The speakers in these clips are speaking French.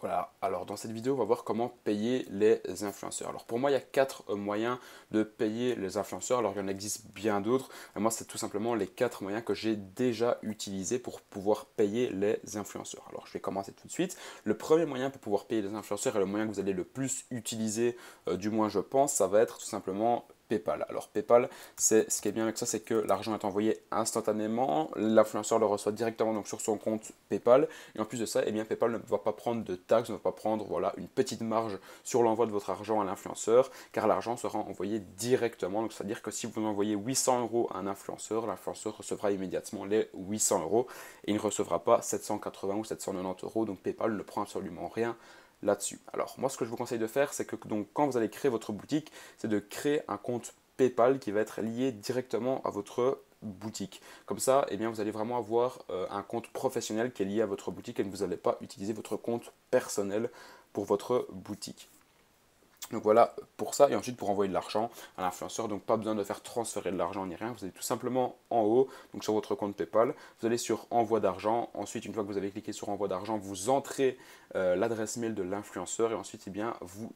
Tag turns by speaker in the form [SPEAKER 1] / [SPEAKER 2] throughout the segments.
[SPEAKER 1] Voilà, alors dans cette vidéo, on va voir comment payer les influenceurs. Alors pour moi, il y a quatre moyens de payer les influenceurs. Alors il y en existe bien d'autres, mais moi, c'est tout simplement les quatre moyens que j'ai déjà utilisés pour pouvoir payer les influenceurs. Alors je vais commencer tout de suite. Le premier moyen pour pouvoir payer les influenceurs et le moyen que vous allez le plus utiliser, du moins je pense, ça va être tout simplement PayPal. Alors PayPal, c'est ce qui est bien avec ça, c'est que l'argent est envoyé instantanément, l'influenceur le reçoit directement donc sur son compte PayPal, et en plus de ça, eh bien PayPal ne va pas prendre de taxes, ne va pas prendre voilà une petite marge sur l'envoi de votre argent à l'influenceur, car l'argent sera envoyé directement. Donc c'est-à-dire que si vous envoyez 800 € à un influenceur, l'influenceur recevra immédiatement les 800 € et il ne recevra pas 780 ou 790 €. Donc PayPal ne prend absolument rien là-dessus. Alors moi ce que je vous conseille de faire, c'est que donc quand vous allez créer votre boutique, c'est de créer un compte PayPal qui va être lié directement à votre boutique. Comme ça, eh bien, vous allez vraiment avoir un compte professionnel qui est lié à votre boutique et vous n'allez pas utiliser votre compte personnel pour votre boutique. Donc voilà pour ça, et ensuite pour envoyer de l'argent à l'influenceur, donc pas besoin de faire transférer de l'argent ni rien, vous allez tout simplement en haut, donc sur votre compte PayPal, vous allez sur envoi d'argent, ensuite une fois que vous avez cliqué sur envoi d'argent, vous entrez l'adresse mail de l'influenceur et ensuite eh bien, vous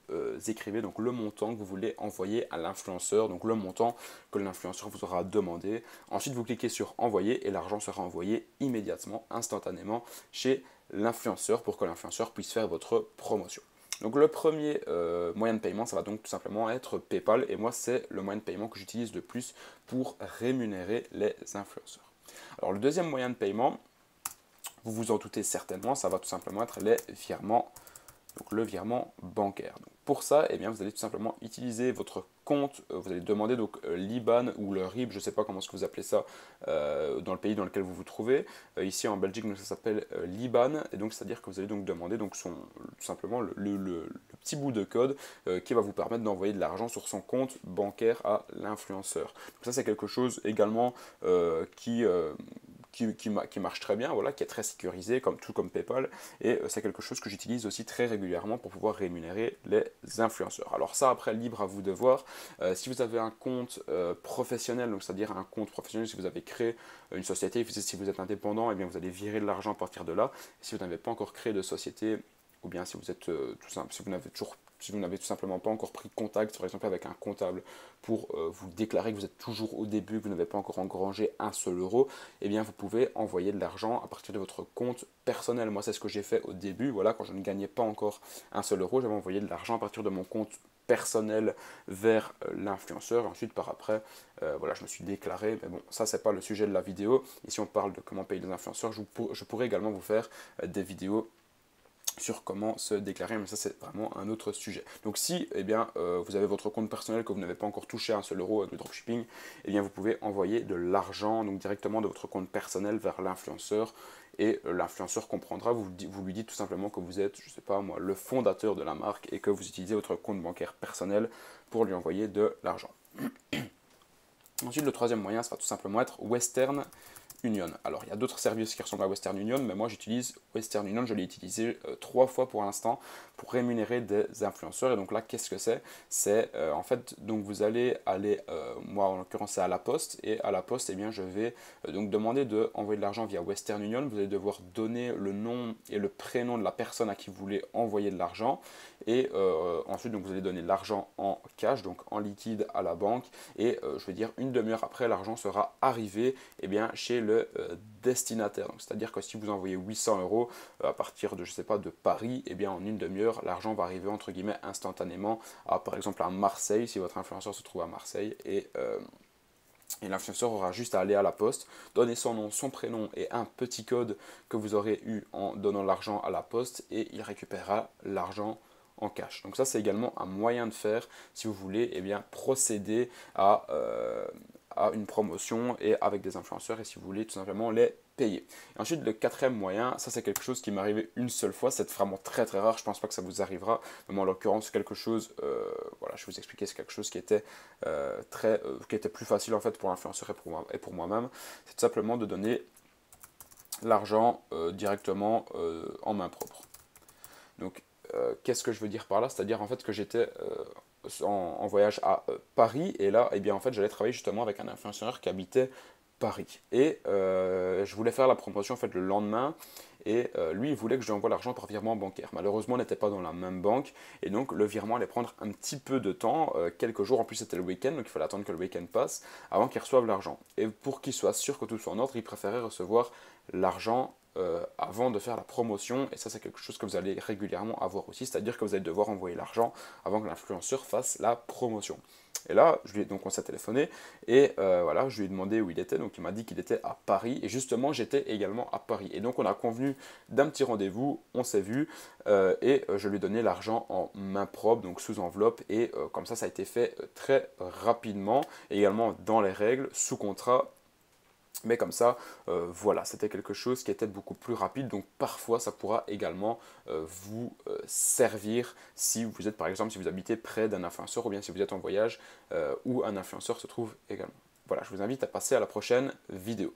[SPEAKER 1] écrivez donc le montant que vous voulez envoyer à l'influenceur, donc le montant que l'influenceur vous aura demandé. Ensuite vous cliquez sur envoyer et l'argent sera envoyé immédiatement, instantanément chez l'influenceur pour que l'influenceur puisse faire votre promotion. Donc le premier moyen de paiement, ça va donc tout simplement être PayPal. Et moi, c'est le moyen de paiement que j'utilise le plus pour rémunérer les influenceurs. Alors le deuxième moyen de paiement, vous vous en doutez certainement, ça va tout simplement être les virements, donc le virement bancaire. Donc pour ça, eh bien, vous allez tout simplement utiliser votre compte, vous allez demander donc l'IBAN ou le RIB, je ne sais pas comment est-ce que vous appelez ça dans le pays dans lequel vous vous trouvez. Ici en Belgique, donc, ça s'appelle l'IBAN, et donc c'est-à-dire que vous allez donc demander donc tout simplement le petit bout de code qui va vous permettre d'envoyer de l'argent sur son compte bancaire à l'influenceur. Donc ça c'est quelque chose également qui marche très bien, voilà, qui est très sécurisé, tout comme PayPal, et c'est quelque chose que j'utilise aussi très régulièrement pour pouvoir rémunérer les influenceurs. Alors ça, après, libre à vous de voir. Si vous avez un compte professionnel, donc c'est-à-dire un compte professionnel, si vous avez créé une société, si vous êtes indépendant, eh bien vous allez virer de l'argent à partir de là. Et si vous n'avez pas encore créé de société, ou bien si vous êtes tout simple, si vous n'avez tout simplement pas encore pris contact, par exemple avec un comptable, pour vous déclarer que vous êtes toujours au début, que vous n'avez pas encore engrangé un seul euro, eh bien vous pouvez envoyer de l'argent à partir de votre compte personnel. Moi, c'est ce que j'ai fait au début. Voilà, quand je ne gagnais pas encore un seul euro, j'avais envoyé de l'argent à partir de mon compte personnel vers l'influenceur. Ensuite, par après, voilà, je me suis déclaré. Mais bon, ça, c'est pas le sujet de la vidéo. Ici, on parle de comment payer les influenceurs. Je pourrais également vous faire des vidéos sur comment se déclarer, mais ça c'est vraiment un autre sujet. Donc si eh bien, vous avez votre compte personnel que vous n'avez pas encore touché un seul euro de dropshipping, eh bien, vous pouvez envoyer de l'argent donc directement de votre compte personnel vers l'influenceur et l'influenceur comprendra, vous lui dites tout simplement que vous êtes, je sais pas moi, le fondateur de la marque et que vous utilisez votre compte bancaire personnel pour lui envoyer de l'argent. Ensuite, le troisième moyen, ça va tout simplement être Western Union. Alors, il y a d'autres services qui ressemblent à Western Union, mais moi j'utilise Western Union, je l'ai utilisé 3 fois pour l'instant pour rémunérer des influenceurs. Et donc là, qu'est-ce que c'est? C'est en fait, donc vous allez aller, moi en l'occurrence c'est à la poste, et à la poste, eh bien, je vais donc demander d'envoyer de l'argent via Western Union. Vous allez devoir donner le nom et le prénom de la personne à qui vous voulez envoyer de l'argent. Et ensuite, donc, vous allez donner l'argent en cash, donc en liquide à la banque. Et je vais dire une demi-heure après, l'argent sera arrivé eh bien, chez le destinataire. C'est-à-dire que si vous envoyez 800 € à partir de, je sais pas, de Paris, eh bien, en une demi-heure, l'argent va arriver entre guillemets instantanément à, par exemple, à Marseille, si votre influenceur se trouve à Marseille. Et l'influenceur aura juste à aller à la poste, donner son nom, son prénom et un petit code que vous aurez eu en donnant l'argent à la poste et il récupérera l'argent en cash. Donc ça c'est également un moyen de faire si vous voulez eh bien, procéder à une promotion et avec des influenceurs et si vous voulez tout simplement les payer. Et ensuite le quatrième moyen, ça c'est quelque chose qui m'est arrivé une seule fois, c'est vraiment très très rare, je pense pas que ça vous arrivera, mais moi en l'occurrence c'est quelque chose, voilà je vais vous expliquer, c'est quelque chose qui était qui était plus facile en fait pour l'influenceur et pour moi-même, c'est tout simplement de donner l'argent directement en main propre. Donc qu'est-ce que je veux dire par là? C'est-à-dire en fait que j'étais en voyage à Paris et là, eh bien, en fait, j'allais travailler justement avec un influenceur qui habitait Paris. Et je voulais faire la promotion en fait le lendemain et lui il voulait que je lui envoie l'argent par virement bancaire. Malheureusement on n'était pas dans la même banque et donc le virement allait prendre un petit peu de temps, quelques jours, en plus c'était le week-end donc il fallait attendre que le week-end passe avant qu'il reçoive l'argent. Et pour qu'il soit sûr que tout soit en ordre, il préférait recevoir l'argent avant de faire la promotion, et ça c'est quelque chose que vous allez régulièrement avoir aussi, c'est-à-dire que vous allez devoir envoyer l'argent avant que l'influenceur fasse la promotion. Et là, donc on s'est téléphoné, et voilà, je lui ai demandé où il était, donc il m'a dit qu'il était à Paris, et justement j'étais également à Paris. Et donc on a convenu d'un petit rendez-vous, on s'est vu, et je lui ai donné l'argent en main propre, donc sous enveloppe, et comme ça a été fait très rapidement, également dans les règles, sous contrat. Mais comme ça, voilà, c'était quelque chose qui était beaucoup plus rapide. Donc parfois, ça pourra également vous servir si vous êtes, par exemple, si vous habitez près d'un influenceur ou bien si vous êtes en voyage où un influenceur se trouve également. Voilà, je vous invite à passer à la prochaine vidéo.